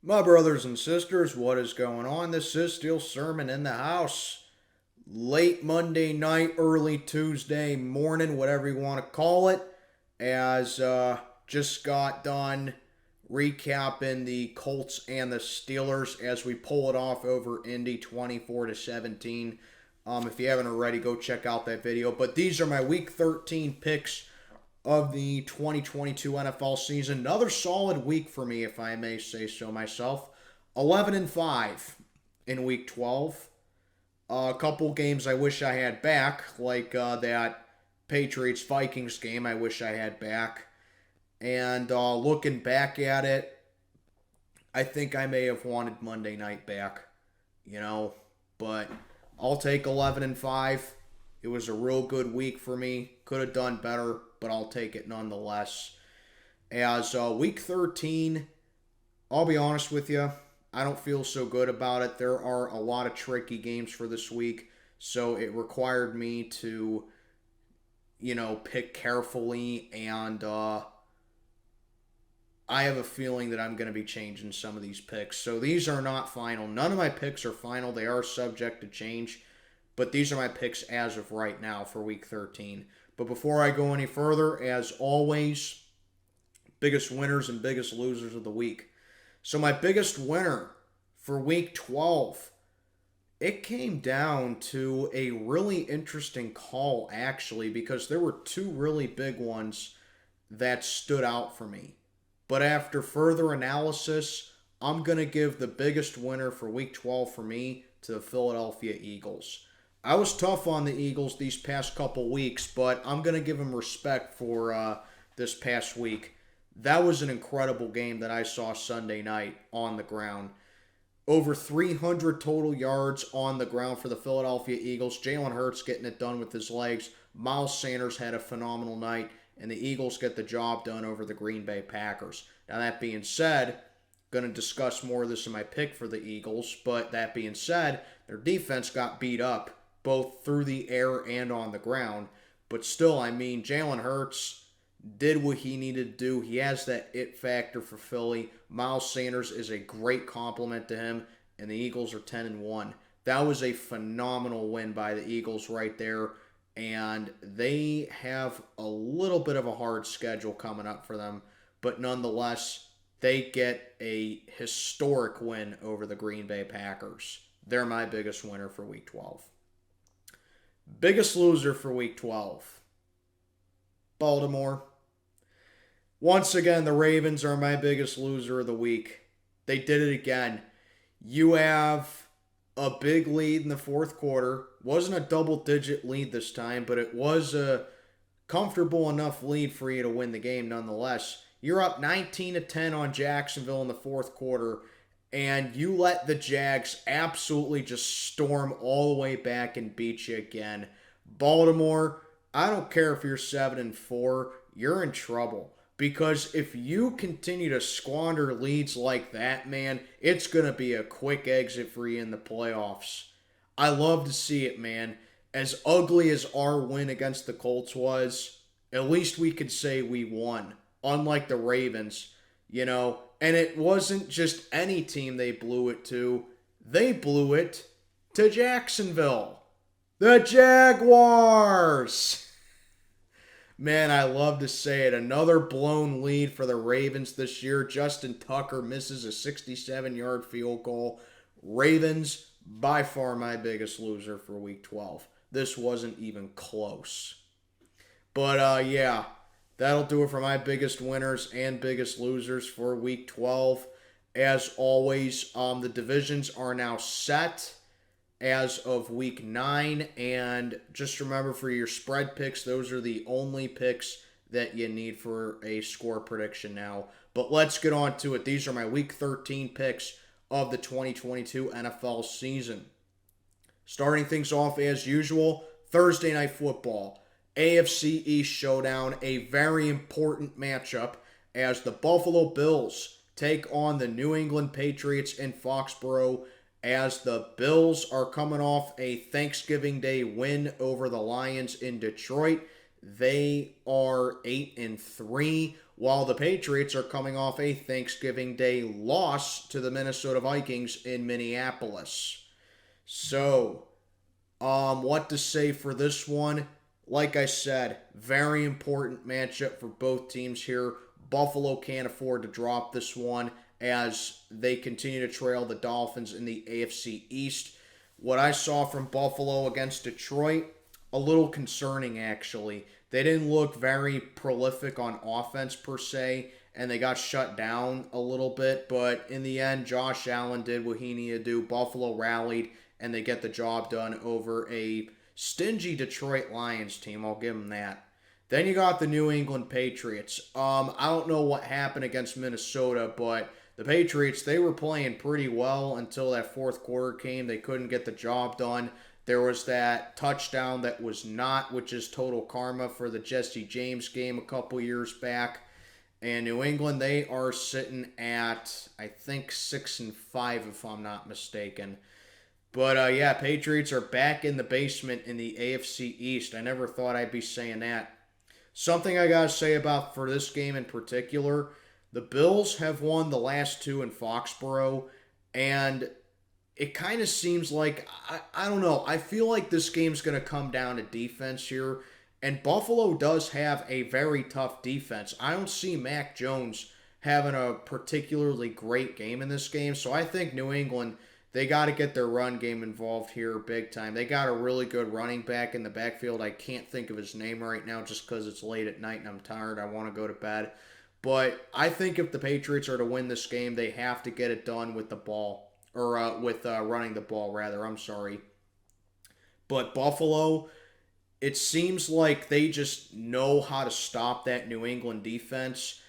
My brothers and sisters, what is going on? This is Steel Sermon in the house. Late Monday night, early Tuesday morning, whatever you want to call it, as just got done recapping the Colts and the Steelers as we pull it off over Indy 24-17. If you haven't already, go check out that video. But these are my Week 13 picks of the 2022 NFL season. Another solid week for me, if I may say so myself. 11-5 in Week 12. A couple games I wish I had back, like that Patriots-Vikings game I wish I had back. And looking back at it, I think I may have wanted Monday night back, but I'll take 11-5. It was a real good week for me. Could have done better, but I'll take it nonetheless. As Week 13, I'll be honest with you, I don't feel so good about it. There are a lot of tricky games for this week, so it required me to, pick carefully, and I have a feeling that I'm going to be changing some of these picks. So these are not final. None of my picks are final. They are subject to change, but these are my picks as of right now for Week 13. But before I go any further, as always, biggest winners and biggest losers of the week. So my biggest winner for Week 12, it came down to a really interesting call, actually, because there were two really big ones that stood out for me. But after further analysis, I'm going to give the biggest winner for Week 12 for me to the Philadelphia Eagles. I was tough on the Eagles these past couple weeks, but I'm going to give them respect for this past week. That was an incredible game that I saw Sunday night on the ground. Over 300 total yards on the ground for the Philadelphia Eagles. Jalen Hurts getting it done with his legs. Miles Sanders had a phenomenal night, and the Eagles get the job done over the Green Bay Packers. Now, that being said, going to discuss more of this in my pick for the Eagles, but that being said, their defense got beat up both through the air and on the ground. But still, Jalen Hurts did what he needed to do. He has that it factor for Philly. Miles Sanders is a great compliment to him, and the Eagles are 10-1. That was a phenomenal win by the Eagles right there, and they have a little bit of a hard schedule coming up for them, but nonetheless, they get a historic win over the Green Bay Packers. They're my biggest winner for Week 12. Biggest loser for Week 12. Baltimore. Once again, the Ravens are my biggest loser of the week. They did it again. You have a big lead in the fourth quarter. Wasn't a double-digit lead this time, but it was a comfortable enough lead for you to win the game nonetheless. You're up 19-10 on Jacksonville in the fourth quarter, and you let the Jags absolutely just storm all the way back and beat you again. Baltimore, I don't care if you're 7-4, you're in trouble. Because if you continue to squander leads like that, man, it's going to be a quick exit for you in the playoffs. I love to see it, man. As ugly as our win against the Colts was, at least we could say we won. Unlike the Ravens, And it wasn't just any team they blew it to. They blew it to Jacksonville. The Jaguars! Man, I love to say it. Another blown lead for the Ravens this year. Justin Tucker misses a 67-yard field goal. Ravens, by far my biggest loser for Week 12. This wasn't even close. But, yeah. That'll do it for my biggest winners and biggest losers for Week 12. As always, the divisions are now set as of Week 9. And just remember, for your spread picks, those are the only picks that you need for a score prediction now. But let's get on to it. These are my Week 13 picks of the 2022 NFL season. Starting things off as usual, Thursday Night Football. AFC East showdown, a very important matchup as the Buffalo Bills take on the New England Patriots in Foxborough, as the Bills are coming off a Thanksgiving Day win over the Lions in Detroit. They are 8-3, while the Patriots are coming off a Thanksgiving Day loss to the Minnesota Vikings in Minneapolis. So, what to say for this one? Like I said, very important matchup for both teams here. Buffalo can't afford to drop this one as they continue to trail the Dolphins in the AFC East. What I saw from Buffalo against Detroit, a little concerning actually. They didn't look very prolific on offense per se, and they got shut down a little bit, but in the end, Josh Allen did what he needed to do. Buffalo rallied, and they get the job done over a stingy Detroit Lions team. I'll give them that. Then you got the New England Patriots. I don't know what happened against Minnesota, but the Patriots, they were playing pretty well until that fourth quarter came. They couldn't get the job done. There was that touchdown that was not, which is total karma for the Jesse James game a couple years back. And New England, they are sitting at, I think, 6-5 if I'm not mistaken. But yeah, Patriots are back in the basement in the AFC East. I never thought I'd be saying that. Something I gotta say about for this game in particular, the Bills have won the last two in Foxborough, and it kind of seems like, I don't know, I feel like this game's going to come down to defense here, and Buffalo does have a very tough defense. I don't see Mac Jones having a particularly great game in this game, so I think New England, they got to get their run game involved here big time. They got a really good running back in the backfield. I can't think of his name right now just because it's late at night and I'm tired. I want to go to bed. But I think if the Patriots are to win this game, they have to get it done with the ball. Or with running the ball, rather. I'm sorry. But Buffalo, it seems like they just know how to stop that New England defense.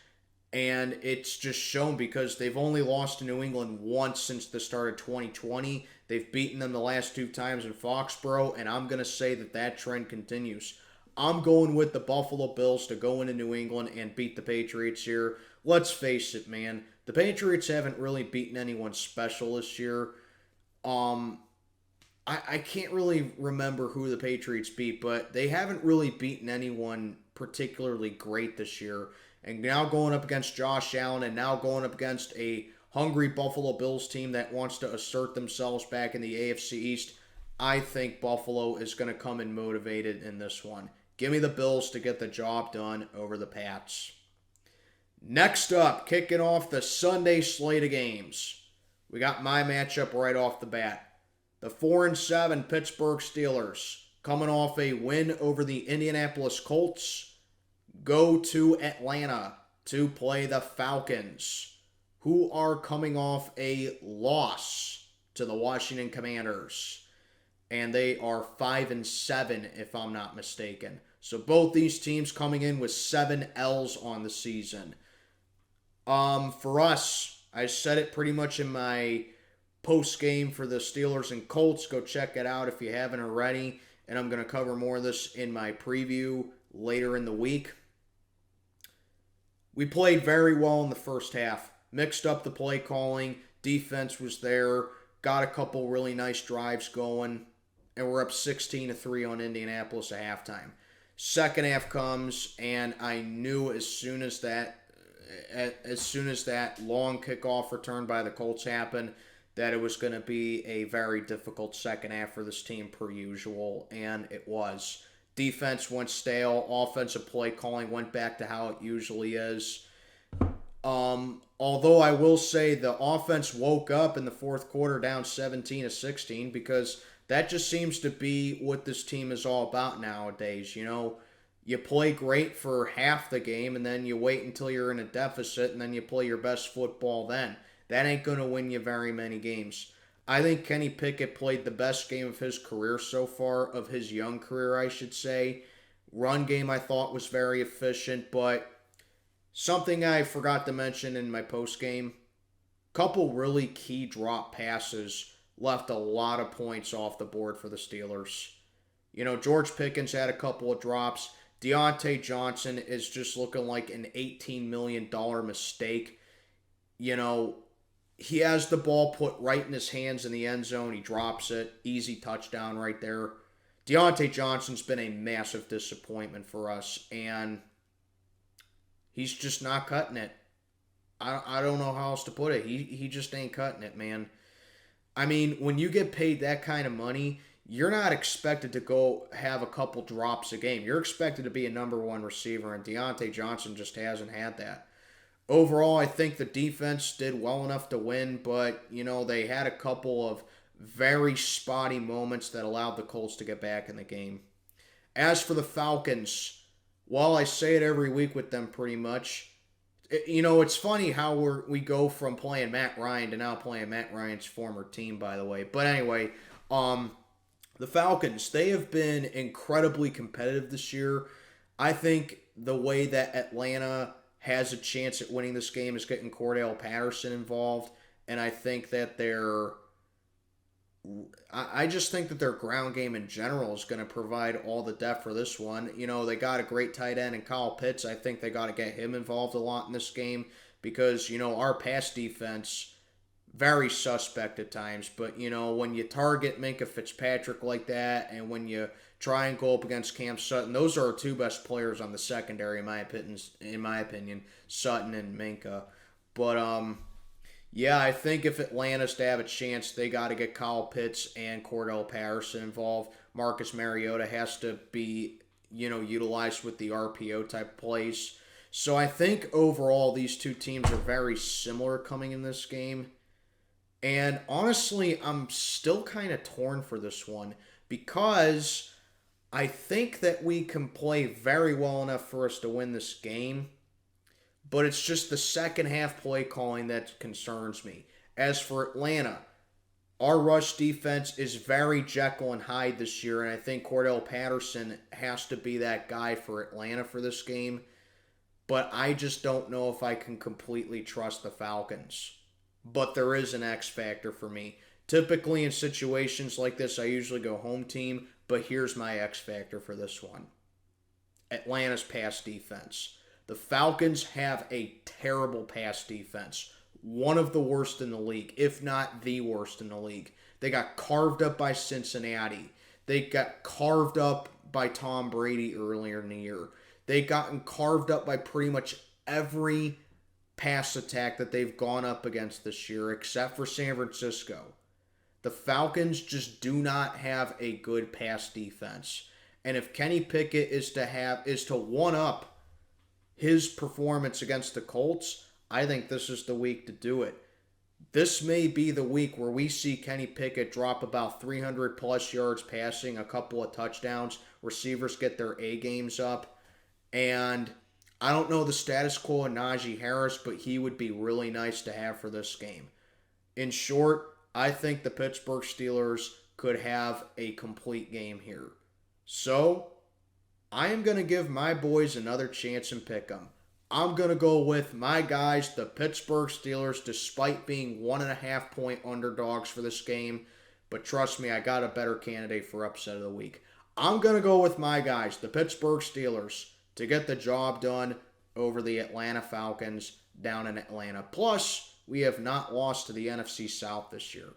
And it's just shown because they've only lost to New England once since the start of 2020. They've beaten them the last two times in Foxborough. And I'm going to say that that trend continues. I'm going with the Buffalo Bills to go into New England and beat the Patriots here. Let's face it, man. The Patriots haven't really beaten anyone special this year. I can't really remember who the Patriots beat, but they haven't really beaten anyone particularly great this year. And now going up against Josh Allen and now going up against a hungry Buffalo Bills team that wants to assert themselves back in the AFC East, I think Buffalo is going to come in motivated in this one. Give me the Bills to get the job done over the Pats. Next up, kicking off the Sunday slate of games, we got my matchup right off the bat. The 4-7 Pittsburgh Steelers, coming off a win over the Indianapolis Colts, go to Atlanta to play the Falcons, who are coming off a loss to the Washington Commanders. And they are 5-7, if I'm not mistaken. So both these teams coming in with 7 L's on the season. For us, I said it pretty much in my post game for the Steelers and Colts. Go check it out if you haven't already. And I'm going to cover more of this in my preview later in the week. We played very well in the first half. Mixed up the play calling. Defense was there. Got a couple really nice drives going. And we're up 16-3 on Indianapolis at halftime. Second half comes, and I knew as soon as that long kickoff return by the Colts happened, that it was going to be a very difficult second half for this team per usual, and it was. Defense went stale. Offensive play calling went back to how it usually is. Although I will say the offense woke up in the fourth quarter down 17-16 because that just seems to be what this team is all about nowadays. You know, you play great for half the game and then you wait until you're in a deficit and then you play your best football then. That ain't going to win you very many games. I think Kenny Pickett played the best game of his career so far, of his young career, I should say. Run game I thought was very efficient, but something I forgot to mention in my post game, couple really key drop passes left a lot of points off the board for the Steelers. You know, George Pickens had a couple of drops. Deontay Johnson is just looking like an $18 million mistake. You know, he has the ball put right in his hands in the end zone. He drops it. Easy touchdown right there. Deontay Johnson's been a massive disappointment for us, and he's just not cutting it. I don't know how else to put it. He just ain't cutting it, man. I mean, when you get paid that kind of money, you're not expected to go have a couple drops a game. You're expected to be a number one receiver, and Deontay Johnson just hasn't had that. Overall, I think the defense did well enough to win, but, they had a couple of very spotty moments that allowed the Colts to get back in the game. As for the Falcons, while I say it every week with them pretty much, it's funny how we go from playing Matt Ryan to now playing Matt Ryan's former team, by the way. But anyway, the Falcons, they have been incredibly competitive this year. I think the way that Atlanta has a chance at winning this game is getting Cordell Patterson involved, and I think that I just think that their ground game in general is going to provide all the depth for this one. They got a great tight end in Kyle Pitts. I think they got to get him involved a lot in this game because, our pass defense, very suspect at times. But, when you target Minkah Fitzpatrick like that and when you try and go up against Cam Sutton, those are our two best players on the secondary, in my opinion, Sutton and Minkah. But, yeah, I think if Atlanta's to have a chance, they got to get Kyle Pitts and Cordell Patterson involved. Marcus Mariota has to be, utilized with the RPO type plays. So I think overall these two teams are very similar coming in this game. And honestly, I'm still kind of torn for this one because I think that we can play very well enough for us to win this game. But it's just the second half play calling that concerns me. As for Atlanta, our rush defense is very Jekyll and Hyde this year, and I think Cordell Patterson has to be that guy for Atlanta for this game. But I just don't know if I can completely trust the Falcons. But there is an X factor for me. Typically in situations like this, I usually go home team, but here's my X factor for this one. Atlanta's pass defense. The Falcons have a terrible pass defense. One of the worst in the league, if not the worst in the league. They got carved up by Cincinnati. They got carved up by Tom Brady earlier in the year. They gotten carved up by pretty much every pass attack that they've gone up against this year, except for San Francisco. The Falcons just do not have a good pass defense. And if Kenny Pickett is to one up his performance against the Colts, I think this is the week to do it. This may be the week where we see Kenny Pickett drop about 300 plus yards passing, a couple of touchdowns, receivers get their A games up, and I don't know the status quo of Najee Harris, but he would be really nice to have for this game. In short, I think the Pittsburgh Steelers could have a complete game here. So, I am going to give my boys another chance and pick them. I'm going to go with my guys, the Pittsburgh Steelers, despite being 1.5 point underdogs for this game. But trust me, I got a better candidate for upset of the week. I'm going to go with my guys, the Pittsburgh Steelers, to get the job done over the Atlanta Falcons down in Atlanta. Plus, we have not lost to the NFC South this year.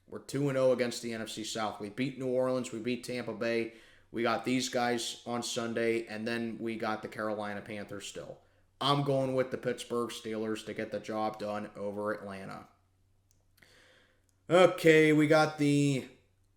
We're 2-0 against the NFC South. We beat New Orleans. We beat Tampa Bay. We got these guys on Sunday, and then we got the Carolina Panthers still. I'm going with the Pittsburgh Steelers to get the job done over Atlanta. Okay, we got the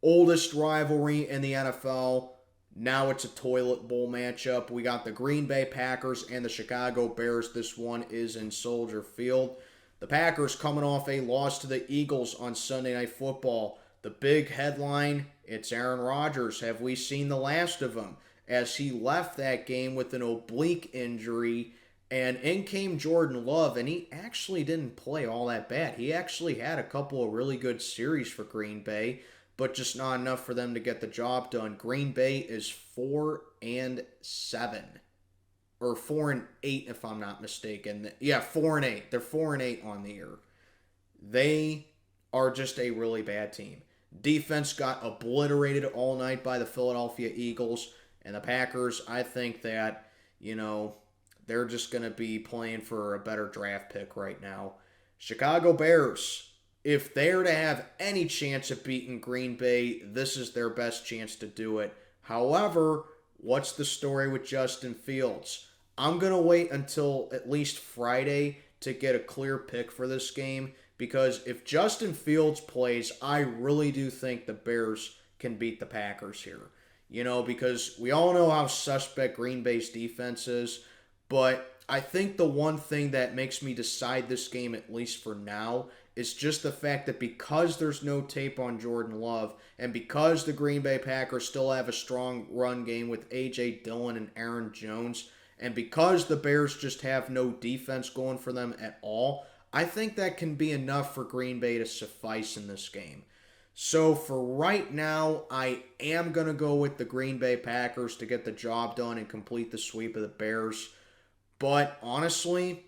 oldest rivalry in the NFL. Now it's a toilet bowl matchup. We got the Green Bay Packers and the Chicago Bears. This one is in Soldier Field. The Packers coming off a loss to the Eagles on Sunday Night Football. The big headline, it's Aaron Rodgers. Have we seen the last of him? As he left that game with an oblique injury, and in came Jordan Love, and he actually didn't play all that bad. He actually had a couple of really good series for Green Bay, but just not enough for them to get the job done. Green Bay is 4-7. Or 4-8 if I'm not mistaken. Yeah, 4-8. They're 4-8 on the year. They are just a really bad team. Defense got obliterated all night by the Philadelphia Eagles. And the Packers, I think that, they're just going to be playing for a better draft pick right now. Chicago Bears, if they're to have any chance of beating Green Bay, this is their best chance to do it. However, what's the story with Justin Fields? I'm going to wait until at least Friday to get a clear pick for this game because if Justin Fields plays, I really do think the Bears can beat the Packers here. Because we all know how suspect Green Bay's defense is, but I think the one thing that makes me decide this game, at least for now, is just the fact that because there's no tape on Jordan Love, and because the Green Bay Packers still have a strong run game with A.J. Dillon and Aaron Jones, and because the Bears just have no defense going for them at all, I think that can be enough for Green Bay to suffice in this game. So for right now, I am going to go with the Green Bay Packers to get the job done and complete the sweep of the Bears. But honestly,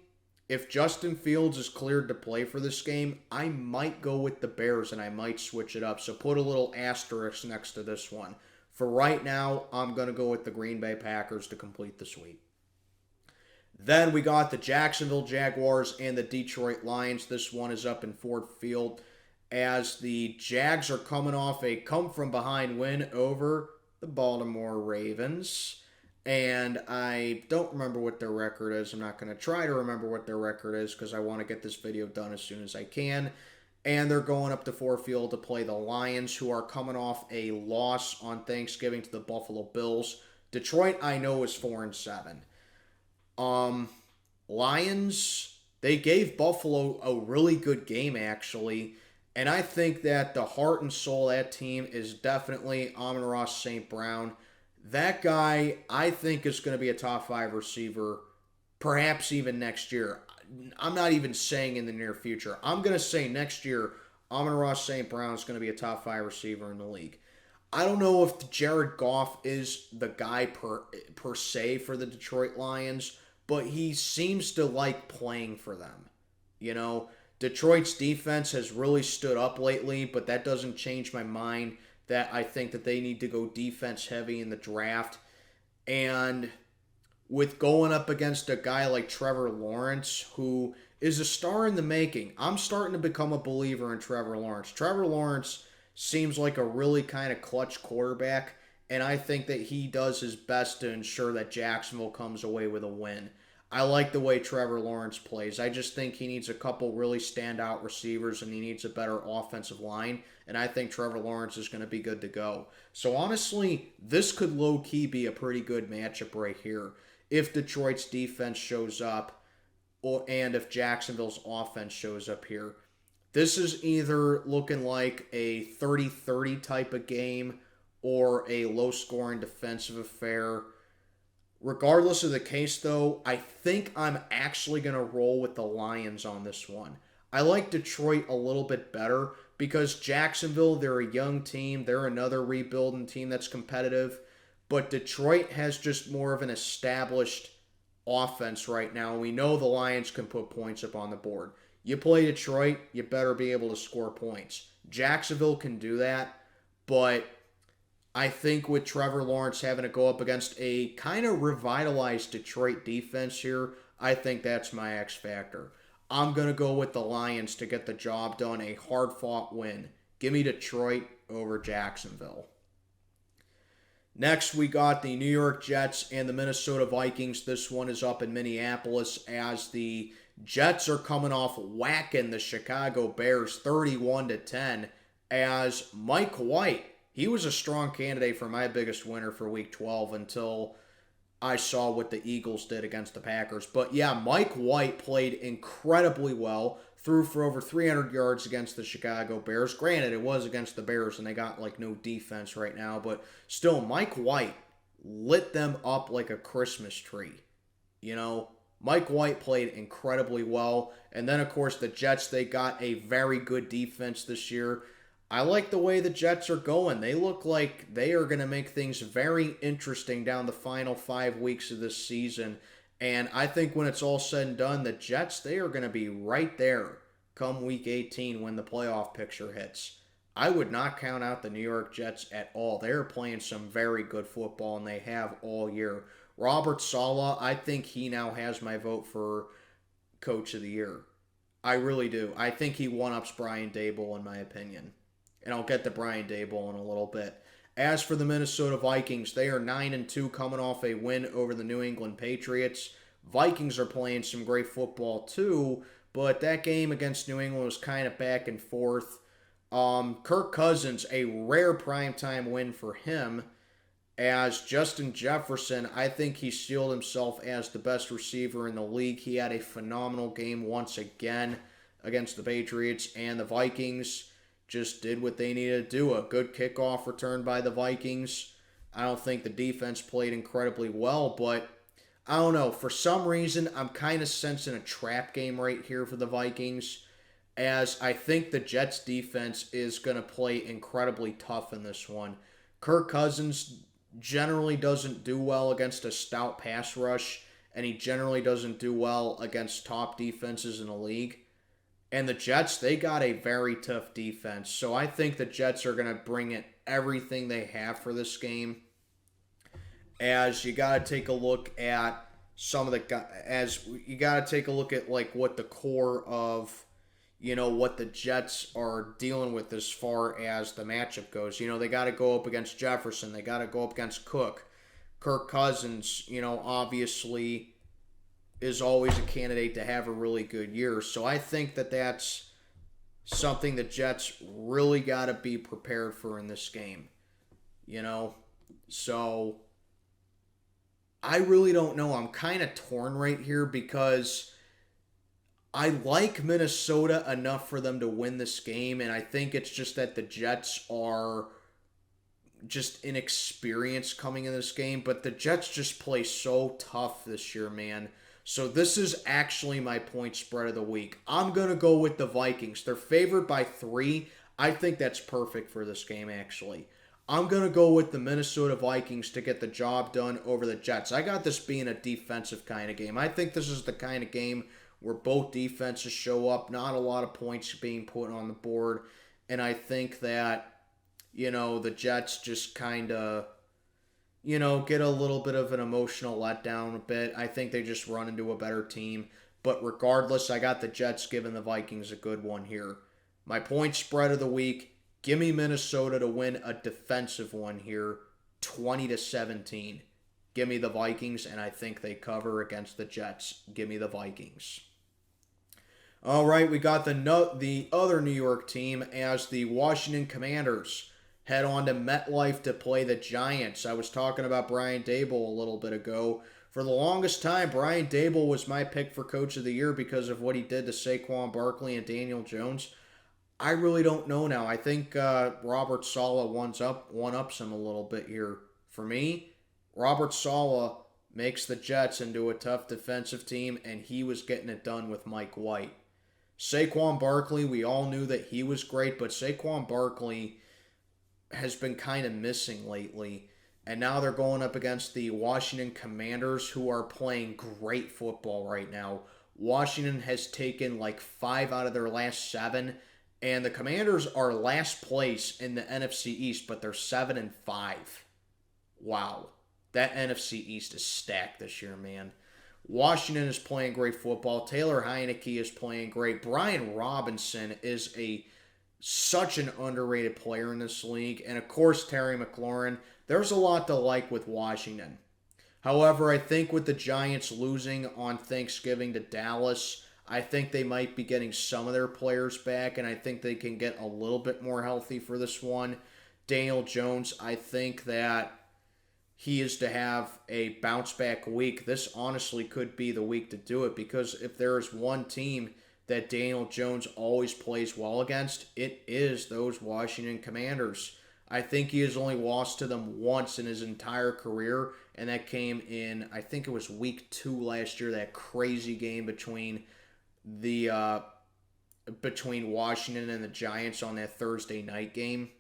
if Justin Fields is cleared to play for this game, I might go with the Bears and I might switch it up. So put a little asterisk next to this one. For right now, I'm going to go with the Green Bay Packers to complete the sweep. Then we got the Jacksonville Jaguars and the Detroit Lions. This one is up in Ford Field as the Jags are coming off a come-from-behind win over the Baltimore Ravens. And I don't remember what their record is. I'm not going to try to remember what their record is because I want to get this video done as soon as I can. And they're going up to Ford Field to play the Lions, who are coming off a loss on Thanksgiving to the Buffalo Bills. Detroit, I know, is 4-7. Lions, they gave Buffalo a really good game, actually. And I think that the heart and soul of that team is definitely Amon-Ra St. Brown. That guy, I think, is going to be a top 5 receiver, perhaps even next year. I'm not even saying in the near future. I'm going to say next year, Amon-Ra St. Brown is going to be a top 5 receiver in the league. I don't know if Jared Goff is the guy per se for the Detroit Lions, but he seems to like playing for them. Detroit's defense has really stood up lately, but that doesn't change my mind that I think that they need to go defense heavy in the draft. And with going up against a guy like Trevor Lawrence, who is a star in the making, I'm starting to become a believer in Trevor Lawrence. Trevor Lawrence seems like a really kind of clutch quarterback, and I think that he does his best to ensure that Jacksonville comes away with a win. I like the way Trevor Lawrence plays. I just think he needs a couple really standout receivers and he needs a better offensive line. And I think Trevor Lawrence is going to be good to go. So honestly, this could low-key be a pretty good matchup right here if Detroit's defense shows up and if Jacksonville's offense shows up here. This is either looking like a 30-30 type of game or a low-scoring defensive affair. Regardless of the case, though, I think I'm actually going to roll with the Lions on this one. I like Detroit a little bit better because Jacksonville, they're a young team. They're another rebuilding team that's competitive. But Detroit has just more of an established offense right now. We know the Lions can put points up on the board. You play Detroit, you better be able to score points. Jacksonville can do that, but I think with Trevor Lawrence having to go up against a kind of revitalized Detroit defense here, I think that's my X factor. I'm going to go with the Lions to get the job done, a hard-fought win. Give me Detroit over Jacksonville. Next, we got the New York Jets and the Minnesota Vikings. This one is up in Minneapolis as the Jets are coming off whacking the Chicago Bears 31-10 as Mike White, he was a strong candidate for my biggest winner for Week 12 until I saw what the Eagles did against the Packers. But yeah, Mike White played incredibly well, threw for over 300 yards against the Chicago Bears. Granted, it was against the Bears and they got like no defense right now, but still, Mike White lit them up like a Christmas tree. Mike White played incredibly well. And then, of course, the Jets, they got a very good defense this year. I like the way the Jets are going. They look like they are going to make things very interesting down the final 5 weeks of this season. And I think when it's all said and done, the Jets, they are going to be right there come Week 18 when the playoff picture hits. I would not count out the New York Jets at all. They are playing some very good football, and they have all year. Robert Saleh, I think he now has my vote for Coach of the Year. I really do. I think he one-ups Brian Daboll, in my opinion. And I'll get to Brian Daboll in a little bit. As for the Minnesota Vikings, they are 9-2 coming off a win over the New England Patriots. Vikings are playing some great football too, but that game against New England was kind of back and forth. Kirk Cousins, a rare primetime win for him. As Justin Jefferson, I think he sealed himself as the best receiver in the league. He had a phenomenal game once again against the Patriots, and the Vikings just did what they needed to do. A good kickoff return by the Vikings. I don't think the defense played incredibly well, but I don't know. For some reason, I'm kind of sensing a trap game right here for the Vikings, as I think the Jets defense is going to play incredibly tough in this one. Kirk Cousins generally doesn't do well against a stout pass rush, and he generally doesn't do well against top defenses in the league. And the Jets, they got a very tough defense. So I think the Jets are going to bring in everything they have for this game. As you got to take a look at some of the, as you got to take a look at like what the core of, what the Jets are dealing with as far as the matchup goes. They got to go up against Jefferson. They got to go up against Cook. Kirk Cousins, obviously is always a candidate to have a really good year. So I think that that's something the Jets really got to be prepared for in this game. So I really don't know. I'm kind of torn right here because I like Minnesota enough for them to win this game, and I think it's just that the Jets are just inexperienced coming in this game, but the Jets just play so tough this year, man. So this is actually my point spread of the week. I'm going to go with the Vikings. They're favored by 3. I think that's perfect for this game, actually. I'm going to go with the Minnesota Vikings to get the job done over the Jets. I got this being a defensive kind of game. I think this is the kind of game where both defenses show up, not a lot of points being put on the board. And I think that, the Jets just kind of, get a little bit of an emotional letdown a bit. I think they just run into a better team. But regardless, I got the Jets giving the Vikings a good one here. My point spread of the week, give me Minnesota to win a defensive one here, 20-17. Give me the Vikings, and I think they cover against the Jets. Give me the Vikings. All right, we got the other New York team as the Washington Commanders head on to MetLife to play the Giants. I was talking about Brian Daboll a little bit ago. For the longest time, Brian Daboll was my pick for Coach of the Year because of what he did to Saquon Barkley and Daniel Jones. I really don't know now. I think Robert Saleh one-ups him a little bit here. For me, Robert Saleh makes the Jets into a tough defensive team, and he was getting it done with Mike White. Saquon Barkley, we all knew that he was great, but Saquon Barkley has been kind of missing lately. And now they're going up against the Washington Commanders, who are playing great football right now. Washington has taken like 5 out of their last 7, and the Commanders are last place in the NFC East, but they're 7-5. Wow. That NFC East is stacked this year, man. Washington is playing great football. Taylor Heineke is playing great. Brian Robinson is such an underrated player in this league. And of course, Terry McLaurin. There's a lot to like with Washington. However, I think with the Giants losing on Thanksgiving to Dallas, I think they might be getting some of their players back, and I think they can get a little bit more healthy for this one. Daniel Jones, I think that he is to have a bounce-back week. This honestly could be the week to do it, because if there is one team that Daniel Jones always plays well against, it is those Washington Commanders. I think he has only lost to them once in his entire career, and that came in, I think it was week 2 last year, that crazy game between Washington and the Giants on that Thursday night game.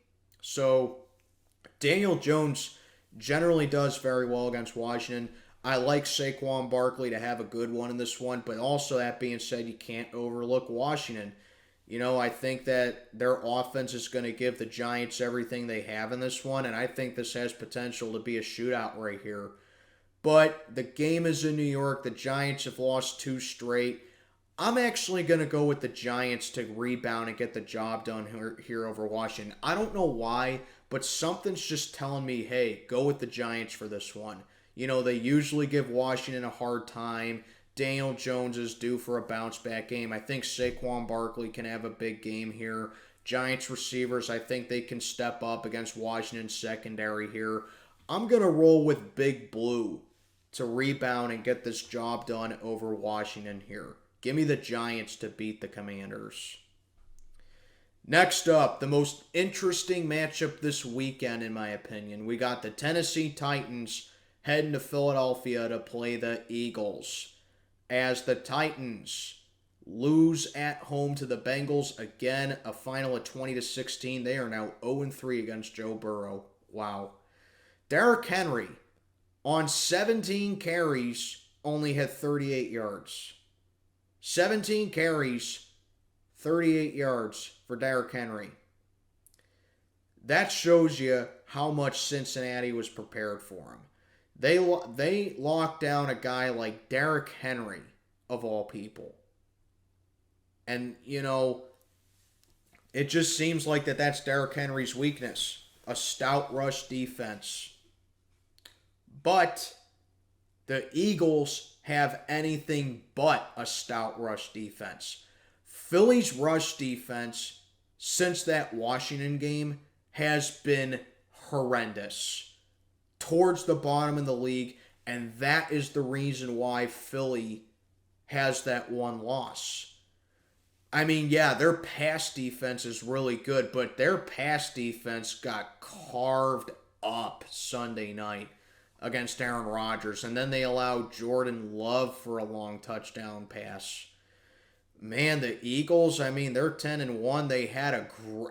So, Daniel Jones generally does very well against Washington. I like Saquon Barkley to have a good one in this one, but also that being said, you can't overlook Washington. I think that their offense is going to give the Giants everything they have in this one, and I think this has potential to be a shootout right here. But the game is in New York. The Giants have lost 2 straight. I'm actually going to go with the Giants to rebound and get the job done here over Washington. I don't know why, but something's just telling me, hey, go with the Giants for this one. You know, they usually give Washington a hard time. Daniel Jones is due for a bounce back game. I think Saquon Barkley can have a big game here. Giants receivers, I think they can step up against Washington's secondary here. I'm going to roll with Big Blue to rebound and get this job done over Washington here. Give me the Giants to beat the Commanders. Next up, the most interesting matchup this weekend, in my opinion. We got the Tennessee Titans heading to Philadelphia to play the Eagles. As the Titans lose at home to the Bengals, again, a final of 20-16. They are now 0-3 against Joe Burrow. Wow. Derrick Henry, on 17 carries, only had 38 yards. 17 carries, 38 yards for Derrick Henry. That shows you how much Cincinnati was prepared for him. They locked down a guy like Derrick Henry, of all people. And, you know, it just seems like that's Derrick Henry's weakness. A stout rush defense. But the Eagles have anything but a stout rush defense. Philly's rush defense, since that Washington game, has been horrendous. Towards the bottom of the league, and that is the reason why Philly has that one loss. I mean, yeah, their pass defense is really good, but their pass defense got carved up Sunday night against Aaron Rodgers, and then they allowed Jordan Love for a long touchdown pass. Man, the Eagles, I mean, they're 10-1.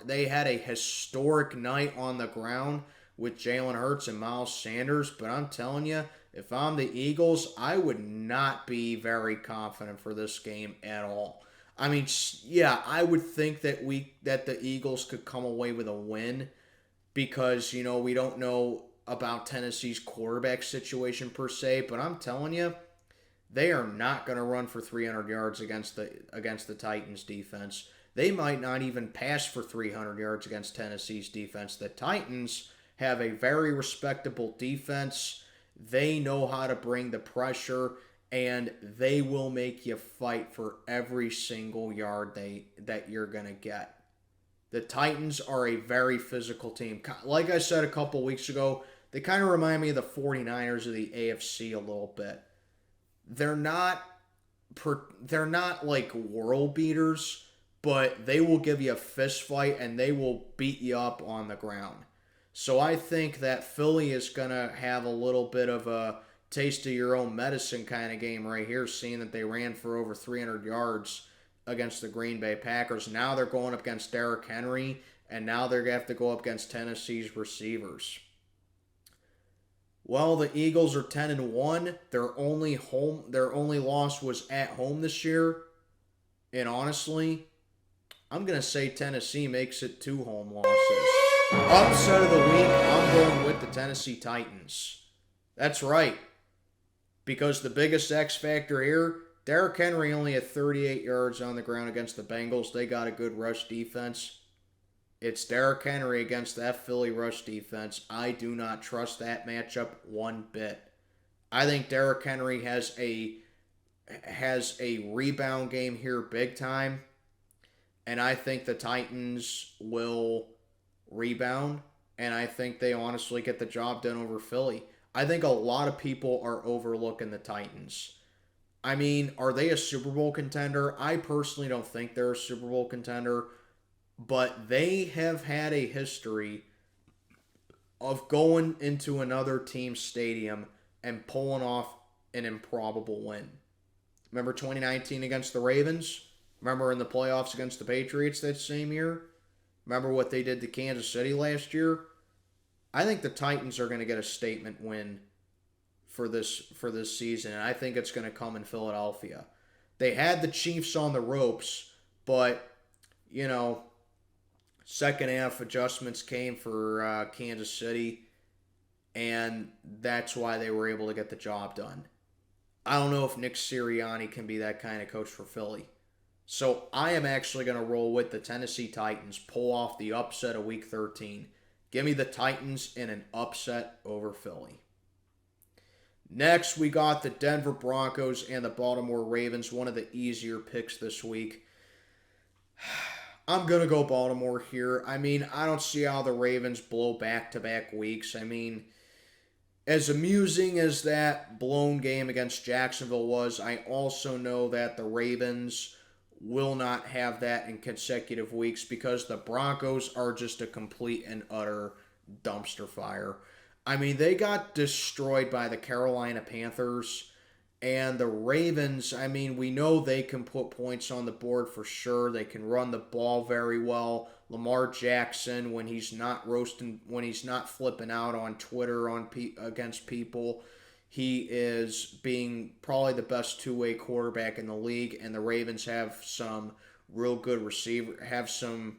They had a historic night on the ground with Jalen Hurts and Miles Sanders, but I'm telling you, if I'm the Eagles, I would not be very confident for this game at all. I mean, yeah, I would think that the Eagles could come away with a win because, you know, we don't know about Tennessee's quarterback situation per se, but I'm telling you, they are not going to run for 300 yards against the Titans defense. They might not even pass for 300 yards against Tennessee's defense. The Titans have a very respectable defense. They know how to bring the pressure, and they will make you fight for every single yard that you're going to get. The Titans are a very physical team. Like I said a couple weeks ago, they kind of remind me of the 49ers of the AFC a little bit. They're not like world beaters, but they will give you a fist fight and they will beat you up on the ground. So I think that Philly is going to have a little bit of a taste of your own medicine kind of game right here, seeing that they ran for over 300 yards against the Green Bay Packers. Now they're going up against Derrick Henry, and now they're going to have to go up against Tennessee's receivers. Well, the Eagles are 10-1. Their only loss was at home this year. And honestly, I'm going to say Tennessee makes it 2 home losses. Upset of the week, I'm going with the Tennessee Titans. That's right. Because the biggest X factor here, Derrick Henry only had 38 yards on the ground against the Bengals. They got a good rush defense. It's Derrick Henry against that Philly rush defense. I do not trust that matchup one bit. I think Derrick Henry has a rebound game here big time. And I think the Titans will rebound. And I think they honestly get the job done over Philly. I think a lot of people are overlooking the Titans. I mean, are they a Super Bowl contender? I personally don't think they're a Super Bowl contender. But they have had a history of going into another team's stadium and pulling off an improbable win. Remember 2019 against the Ravens? Remember in the playoffs against the Patriots that same year? Remember what they did to Kansas City last year? I think the Titans are going to get a statement win for this season, and I think it's going to come in Philadelphia. They had the Chiefs on the ropes, but, you know, second half adjustments came for Kansas City, and that's why they were able to get the job done. I don't know if Nick Sirianni can be that kind of coach for Philly. So I am actually going to roll with the Tennessee Titans, pull off the upset of Week 13. Give me the Titans in an upset over Philly. Next, we got the Denver Broncos and the Baltimore Ravens, one of the easier picks this week. I'm going to go Baltimore here. I mean, I don't see how the Ravens blow back-to-back weeks. I mean, as amusing as that blown game against Jacksonville was, I also know that the Ravens will not have that in consecutive weeks because the Broncos are just a complete and utter dumpster fire. I mean, they got destroyed by the Carolina Panthers. And the Ravens, I mean, we know they can put points on the board for sure. They can run the ball very well. Lamar Jackson, when he's not roasting, when he's not flipping out on Twitter against people, he is being probably the best two-way quarterback in the league. And the Ravens have some real good have some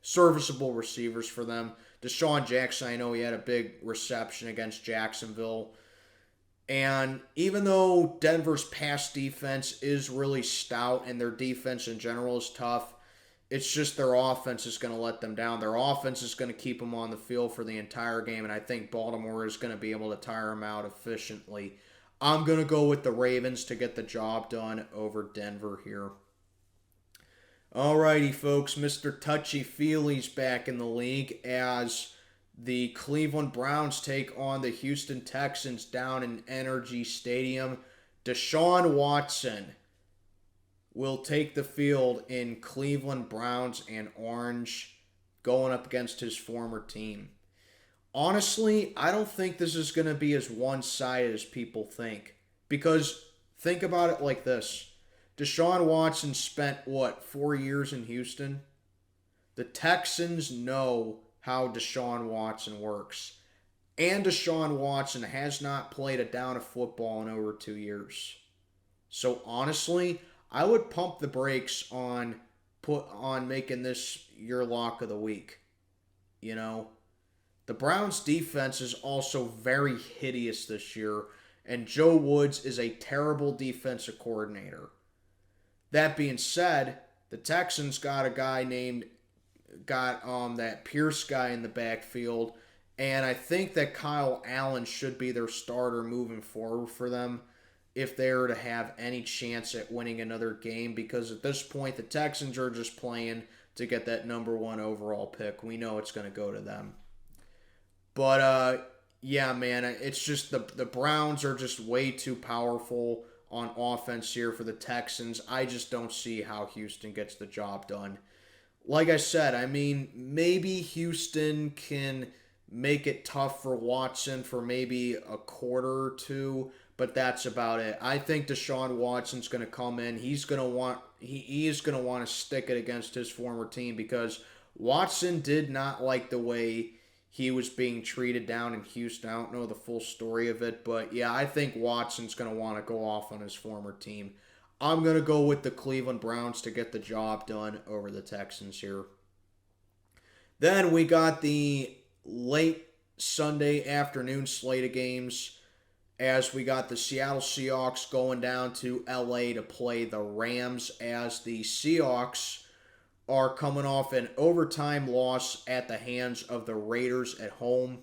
serviceable receivers for them. Deshaun Jackson, I know he had a big reception against Jacksonville. And even though Denver's pass defense is really stout and their defense in general is tough, it's just their offense is going to let them down. Their offense is going to keep them on the field for the entire game, and I think Baltimore is going to be able to tire them out efficiently. I'm going to go with the Ravens to get the job done over Denver here. Alrighty, folks, Mr. Touchy-Feely's back in the league as the Cleveland Browns take on the Houston Texans down in Energy Stadium. Deshaun Watson will take the field in Cleveland Browns and orange going up against his former team. Honestly, I don't think this is going to be as one-sided as people think. Because think about it like this. Deshaun Watson spent, 4 years in Houston? The Texans know how Deshaun Watson works. And Deshaun Watson has not played a down of football in over 2 years. So honestly, I would pump the brakes on making this your lock of the week. You know, the Browns defense is also very hideous this year, and Joe Woods is a terrible defensive coordinator. That being said, the Texans got a guy that Pierce guy in the backfield, and I think that Kyle Allen should be their starter moving forward for them if they are to have any chance at winning another game, because at this point the Texans are just playing to get that number 1 overall pick. We know it's going to go to them. But yeah, man, it's just the Browns are just way too powerful on offense here for the Texans. I just don't see how Houston gets the job done. Like I said, I mean, maybe Houston can make it tough for Watson for maybe a quarter or two, but that's about it. I think Deshaun Watson's going to come in. He is going to want to stick it against his former team because Watson did not like the way he was being treated down in Houston. I don't know the full story of it, but yeah, I think Watson's going to want to go off on his former team. I'm going to go with the Cleveland Browns to get the job done over the Texans here. Then we got the late Sunday afternoon slate of games as we got the Seattle Seahawks going down to LA to play the Rams as the Seahawks are coming off an overtime loss at the hands of the Raiders at home.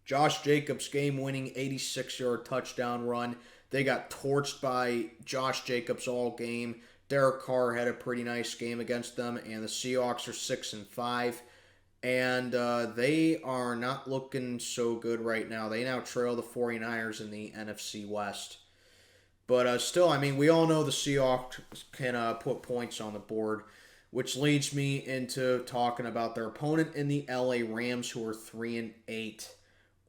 Josh Jacobs' game-winning 86-yard touchdown run. They got torched by Josh Jacobs all game. Derek Carr had a pretty nice game against them, and the Seahawks are 6-5. And they are not looking so good right now. They now trail the 49ers in the NFC West. But still, I mean, we all know the Seahawks can put points on the board, which leads me into talking about their opponent in the LA Rams, who are 3-8.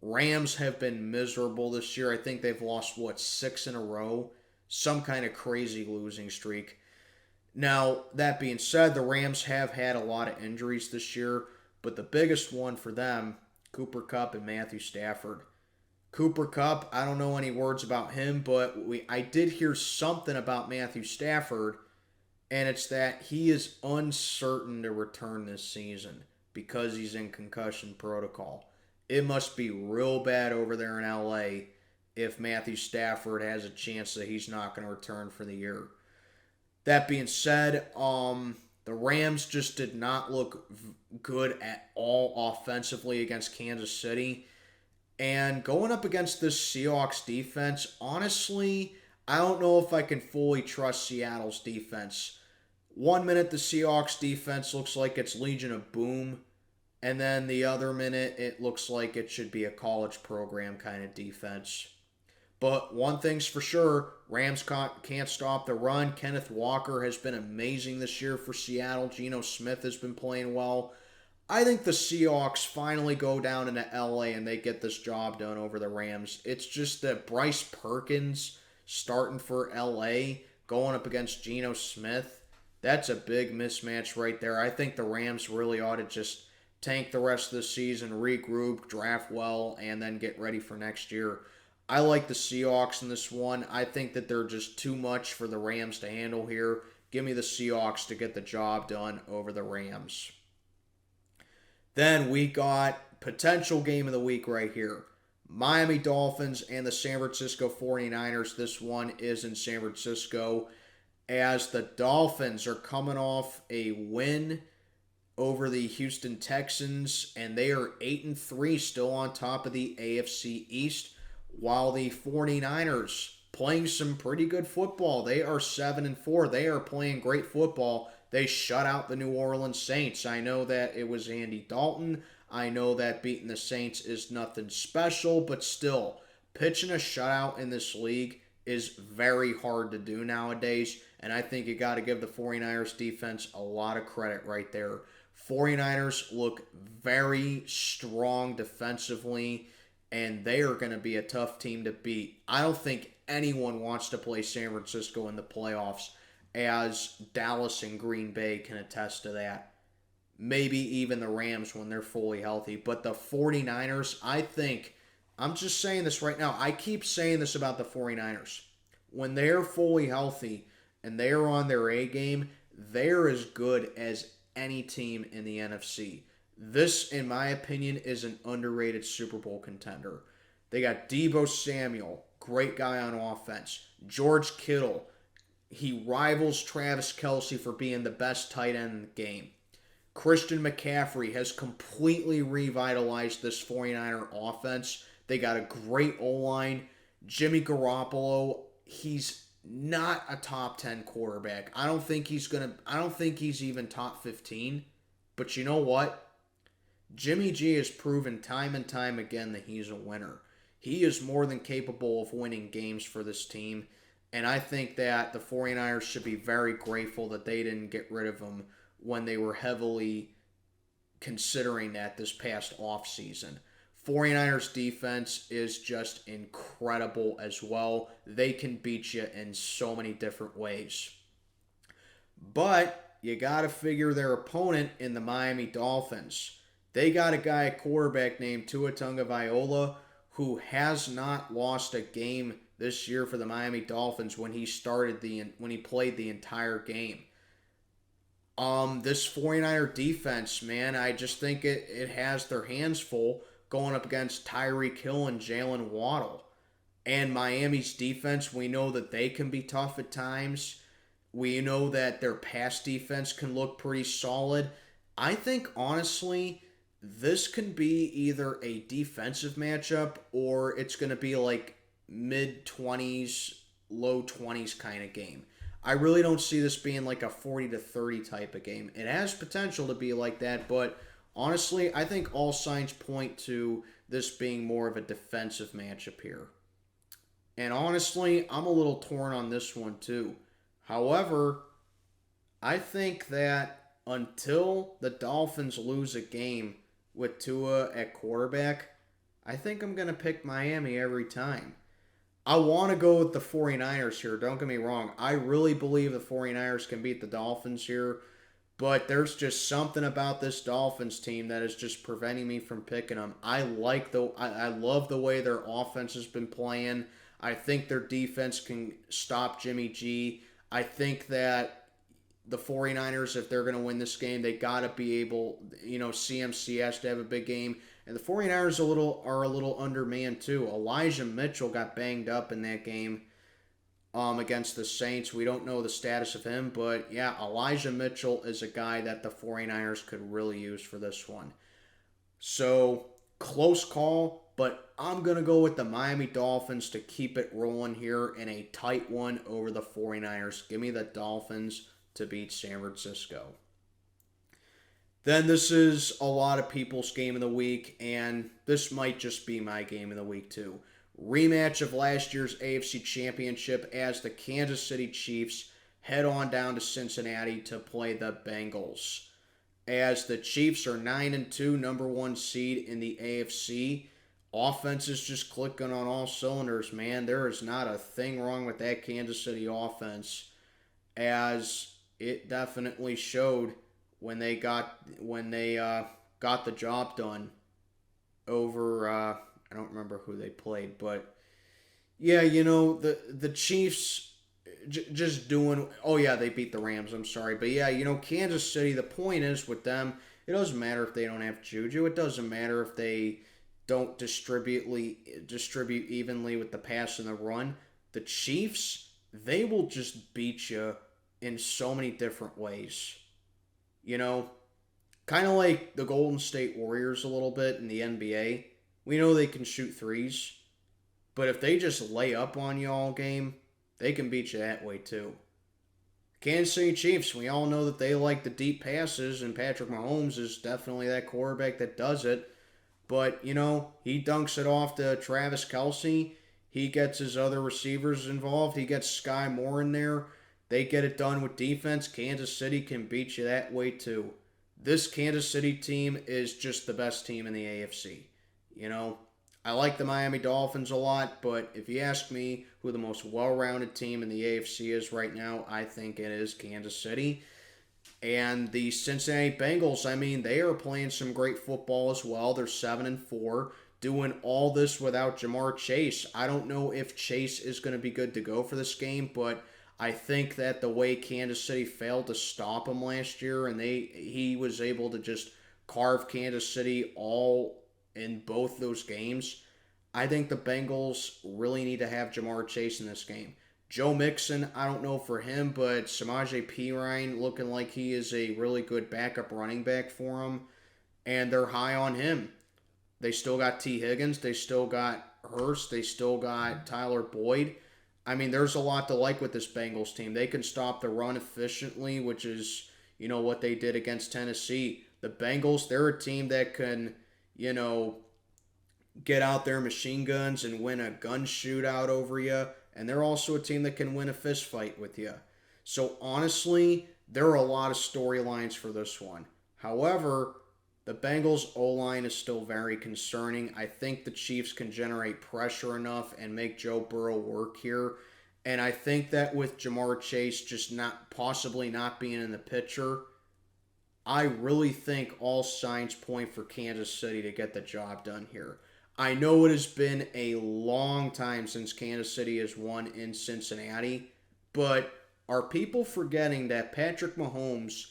Rams have been miserable this year. I think they've lost, 6 in a row? Some kind of crazy losing streak. Now, that being said, the Rams have had a lot of injuries this year, but the biggest one for them, Cooper Kupp and Matthew Stafford. Cooper Kupp, I don't know any words about him, but I did hear something about Matthew Stafford, and it's that he is uncertain to return this season because he's in concussion protocol. It must be real bad over there in LA if Matthew Stafford has a chance that he's not going to return for the year. That being said, the Rams just did not look good at all offensively against Kansas City. And going up against this Seahawks defense, honestly, I don't know if I can fully trust Seattle's defense. 1 minute, the Seahawks defense looks like it's Legion of Boom. And then the other minute, it looks like it should be a college program kind of defense. But one thing's for sure, Rams can't stop the run. Kenneth Walker has been amazing this year for Seattle. Geno Smith has been playing well. I think the Seahawks finally go down into LA and they get this job done over the Rams. It's just that Bryce Perkins starting for LA, going up against Geno Smith, that's a big mismatch right there. I think the Rams really ought to just tank the rest of the season, regroup, draft well, and then get ready for next year. I like the Seahawks in this one. I think that they're just too much for the Rams to handle here. Give me the Seahawks to get the job done over the Rams. Then we got potential game of the week right here. Miami Dolphins and the San Francisco 49ers. This one is in San Francisco as the Dolphins are coming off a win over the Houston Texans, and they are 8-3 still on top of the AFC East, while the 49ers playing some pretty good football. They are 7-4. They are playing great football. They shut out the New Orleans Saints. I know that it was Andy Dalton. I know that beating the Saints is nothing special, but still, pitching a shutout in this league is very hard to do nowadays, and I think you got to give the 49ers defense a lot of credit right there. 49ers look very strong defensively, and they are going to be a tough team to beat. I don't think anyone wants to play San Francisco in the playoffs, as Dallas and Green Bay can attest to that. Maybe even the Rams when they're fully healthy. But the 49ers, I think, I'm just saying this right now. I keep saying this about the 49ers. When they're fully healthy and they're on their A game, they're as good as any team in the NFC. This, in my opinion, is an underrated Super Bowl contender. They got Deebo Samuel, great guy on offense. George Kittle, he rivals Travis Kelce for being the best tight end in the game. Christian McCaffrey has completely revitalized this 49er offense. They got a great O-line. Jimmy Garoppolo, he's not a top 10 quarterback. I don't think he's even top 15. But you know what? Jimmy G has proven time and time again that he's a winner. He is more than capable of winning games for this team. And I think that the 49ers should be very grateful that they didn't get rid of him when they were heavily considering that this past offseason. 49ers defense is just incredible as well. They can beat you in so many different ways. But you got to figure their opponent in the Miami Dolphins. They got a guy, a quarterback named Tua Tagovailoa, who has not lost a game this year for the Miami Dolphins when he played the entire game. This 49er defense, man, I just think it has their hands full going up against Tyreek Hill and Jalen Waddle. And Miami's defense, we know that they can be tough at times. We know that their pass defense can look pretty solid. I think, honestly, this can be either a defensive matchup or it's going to be like mid-20s, low-20s kind of game. I really don't see this being like a 40-30 type of game. It has potential to be like that, but honestly, I think all signs point to this being more of a defensive matchup here. And honestly, I'm a little torn on this one too. However, I think that until the Dolphins lose a game with Tua at quarterback, I think I'm going to pick Miami every time. I want to go with the 49ers here, don't get me wrong. I really believe the 49ers can beat the Dolphins here, but there's just something about this Dolphins team that is just preventing me from picking them. I love the way their offense has been playing. I think their defense can stop Jimmy G. I think that the 49ers, if they're going to win this game, they got to be able, CMC has to have a big game. And the 49ers are a little undermanned too. Elijah Mitchell got banged up in that game against the Saints. We don't know the status of him, but yeah, Elijah Mitchell is a guy that the 49ers could really use for this one. So, close call, but I'm going to go with the Miami Dolphins to keep it rolling here in a tight one over the 49ers. Give me the Dolphins to beat San Francisco. Then this is a lot of people's game of the week, and this might just be my game of the week too. Rematch of last year's AFC Championship as the Kansas City Chiefs head on down to Cincinnati to play the Bengals. As the Chiefs are 9-2, number one seed in the AFC. Offense is just clicking on all cylinders, man. There is not a thing wrong with that Kansas City offense, as it definitely showed when they got the job done over I don't remember who they played, but yeah, the Chiefs just doing. Oh yeah, they beat the Rams. I'm sorry, but yeah, Kansas City. The point is with them, it doesn't matter if they don't have Juju. It doesn't matter if they don't distribute evenly with the pass and the run. The Chiefs, they will just beat you in so many different ways. Kind of like the Golden State Warriors a little bit in the NBA. We know they can shoot threes, but if they just lay up on you all game, they can beat you that way too. Kansas City Chiefs, we all know that they like the deep passes, and Patrick Mahomes is definitely that quarterback that does it. But, he dunks it off to Travis Kelce. He gets his other receivers involved. He gets Sky Moore in there. They get it done with defense. Kansas City can beat you that way too. This Kansas City team is just the best team in the AFC. I like the Miami Dolphins a lot, but if you ask me who the most well-rounded team in the AFC is right now, I think it is Kansas City. And the Cincinnati Bengals, they are playing some great football as well. They're 7-4, doing all this without Jamar Chase. I don't know if Chase is going to be good to go for this game, but I think that the way Kansas City failed to stop him last year, and he was able to just carve Kansas City all in both those games, I think the Bengals really need to have Jamar Chase in this game. Joe Mixon, I don't know for him, but Samaje Perine looking like he is a really good backup running back for him, and they're high on him. They still got T. Higgins, they still got Hurst, they still got Tyler Boyd. There's a lot to like with this Bengals team. They can stop the run efficiently, which is, what they did against Tennessee. The Bengals, they're a team that can, get out their machine guns and win a gun shootout over you. And they're also a team that can win a fist fight with you. So honestly, there are a lot of storylines for this one. However, the Bengals O-line is still very concerning. I think the Chiefs can generate pressure enough and make Joe Burrow work here. And I think that with Jamar Chase just possibly not being in the picture, I really think all signs point for Kansas City to get the job done here. I know it has been a long time since Kansas City has won in Cincinnati, but are people forgetting that Patrick Mahomes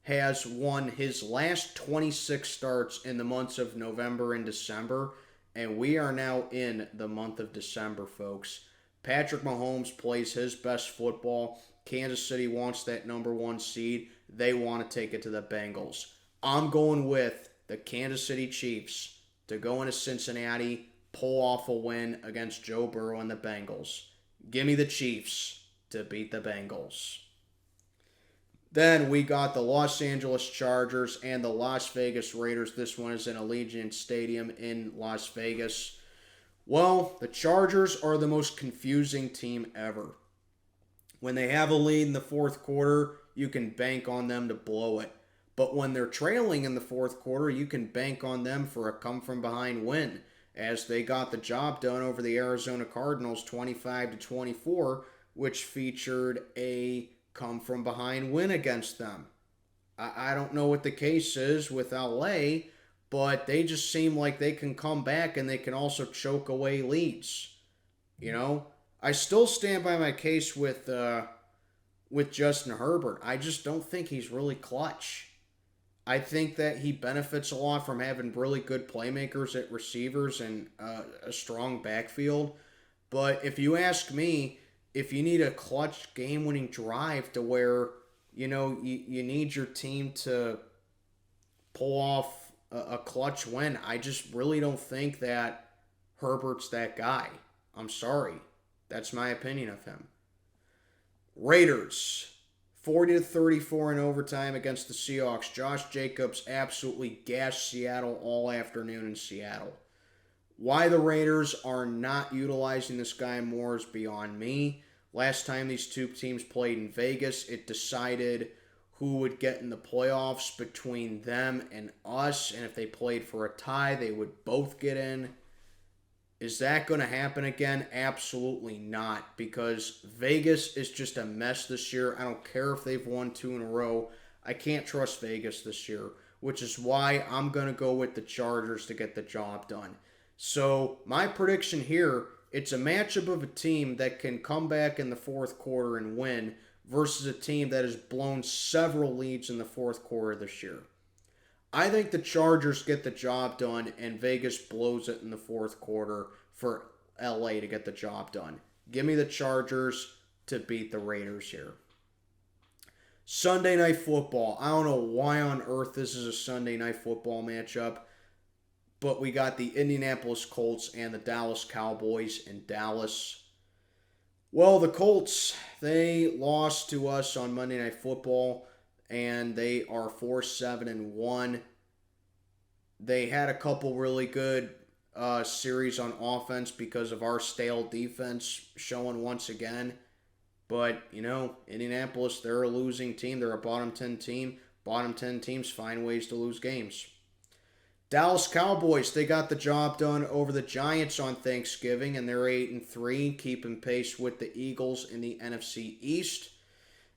has won his last 26 starts in the months of November and December, and we are now in the month of December, folks. Patrick Mahomes plays his best football. Kansas City wants that number one seed. They want to take it to the Bengals. I'm going with the Kansas City Chiefs to go into Cincinnati, pull off a win against Joe Burrow and the Bengals. Give me the Chiefs to beat the Bengals. Then we got the Los Angeles Chargers and the Las Vegas Raiders. This one is in Allegiant Stadium in Las Vegas. Well, the Chargers are the most confusing team ever. When they have a lead in the fourth quarter, you can bank on them to blow it. But when they're trailing in the fourth quarter, you can bank on them for a come-from-behind win, as they got the job done over the Arizona Cardinals 25-24, which featured a come-from-behind win against them. I don't know what the case is with LA, but they just seem like they can come back and they can also choke away leads. I still stand by my case with Justin Herbert. I just don't think he's really clutch. I think that he benefits a lot from having really good playmakers at receivers and a strong backfield. But if you ask me, if you need a clutch game winning drive to where, you need your team to pull off a clutch win, I just really don't think that Herbert's that guy. I'm sorry. That's my opinion of him. Raiders 40-34 in overtime against the Seahawks. Josh Jacobs absolutely gassed Seattle all afternoon in Seattle. Why the Raiders are not utilizing this guy more is beyond me. Last time these two teams played in Vegas, it decided who would get in the playoffs between them and us. And if they played for a tie, they would both get in. Is that going to happen again? Absolutely not, because Vegas is just a mess this year. I don't care if they've won 2 in a row. I can't trust Vegas this year, which is why I'm going to go with the Chargers to get the job done. So my prediction here, it's a matchup of a team that can come back in the fourth quarter and win versus a team that has blown several leads in the fourth quarter this year. I think the Chargers get the job done and Vegas blows it in the fourth quarter for LA to get the job done. Give me the Chargers to beat the Raiders here. Sunday Night Football. I don't know why on earth this is a Sunday Night Football matchup, but we got the Indianapolis Colts and the Dallas Cowboys in Dallas. Well, the Colts, they lost to us on Monday Night Football, and they are 4-7-1. They had a couple really good series on offense because of our stale defense showing once again. But, Indianapolis, they're a losing team. They're a bottom 10 team. Bottom 10 teams find ways to lose games. Dallas Cowboys, they got the job done over the Giants on Thanksgiving, and they're 8-3, keeping pace with the Eagles in the NFC East.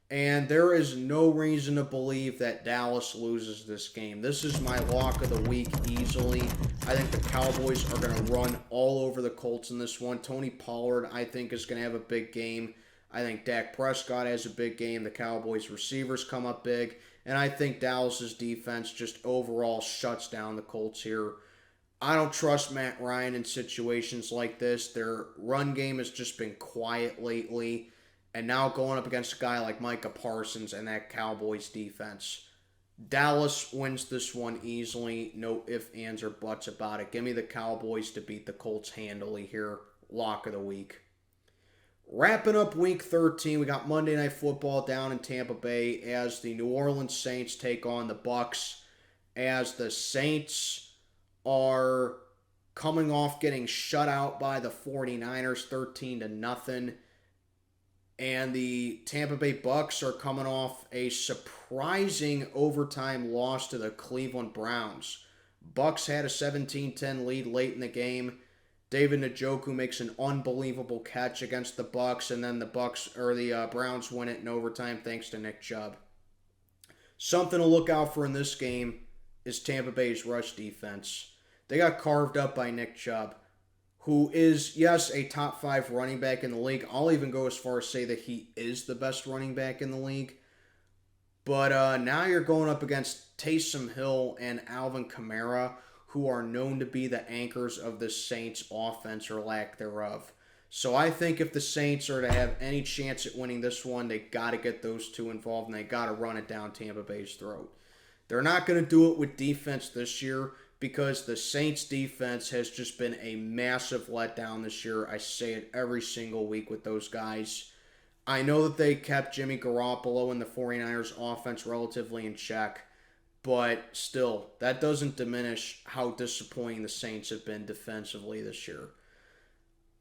And there is no reason to believe that Dallas loses this game. This is my lock of the week easily. I think the Cowboys are going to run all over the Colts in this one. Tony Pollard, I think, is going to have a big game. I think Dak Prescott has a big game. The Cowboys receivers come up big. And I think Dallas's defense just overall shuts down the Colts here. I don't trust Matt Ryan in situations like this. Their run game has just been quiet lately. And now going up against a guy like Micah Parsons and that Cowboys defense. Dallas wins this one easily. No ifs, ands, or buts about it. Give me the Cowboys to beat the Colts handily here. Lock of the week. Wrapping up Week 13, we got Monday Night Football down in Tampa Bay as the New Orleans Saints take on the Bucs. As the Saints are coming off getting shut out by the 49ers 13-0. And the Tampa Bay Bucs are coming off a surprising overtime loss to the Cleveland Browns. Bucs had a 17-10 lead late in the game. David Njoku makes an unbelievable catch against the Bucs, and then the Browns win it in overtime thanks to Nick Chubb. Something to look out for in this game is Tampa Bay's rush defense. They got carved up by Nick Chubb, who is, yes, a top 5 running back in the league. I'll even go as far as say that he is the best running back in the league. But now you're going up against Taysom Hill and Alvin Kamara, who are known to be the anchors of the Saints' offense or lack thereof. So I think if the Saints are to have any chance at winning this one, they got to get those two involved, and they got to run it down Tampa Bay's throat. They're not going to do it with defense this year because the Saints' defense has just been a massive letdown this year. I say it every single week with those guys. I know that they kept Jimmy Garoppolo and the 49ers offense relatively in check, but still, that doesn't diminish how disappointing the Saints have been defensively this year.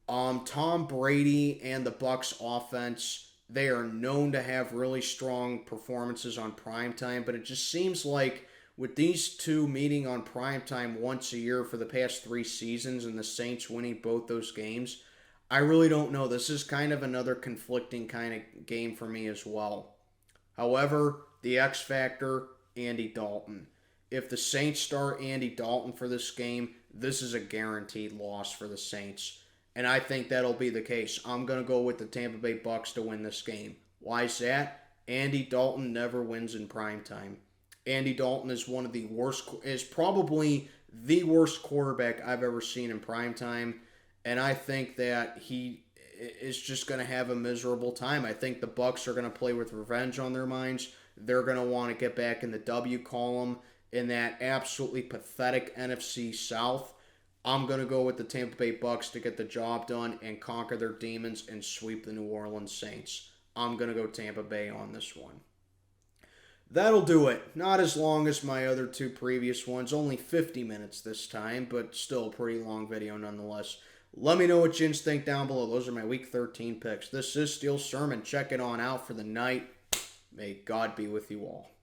Tom Brady and the Bucs offense, they are known to have really strong performances on primetime, but it just seems like with these two meeting on primetime once a year for the past 3 seasons and the Saints winning both those games, I really don't know. This is kind of another conflicting kind of game for me as well. However, the X factor, Andy Dalton. If the Saints start Andy Dalton for this game, this is a guaranteed loss for the Saints. And I think that'll be the case. I'm going to go with the Tampa Bay Bucs to win this game. Why is that? Andy Dalton never wins in primetime. Andy Dalton is probably the worst quarterback I've ever seen in primetime. And I think that he is just going to have a miserable time. I think the Bucs are going to play with revenge on their minds. They're going to want to get back in the W column in that absolutely pathetic NFC South. I'm going to go with the Tampa Bay Bucs to get the job done and conquer their demons and sweep the New Orleans Saints. I'm going to go Tampa Bay on this one. That'll do it. Not as long as my other two previous ones. Only 50 minutes this time, but still a pretty long video nonetheless. Let me know what you think down below. Those are my Week 13 picks. This is Steel Sermon. Check it on out for the night. May God be with you all.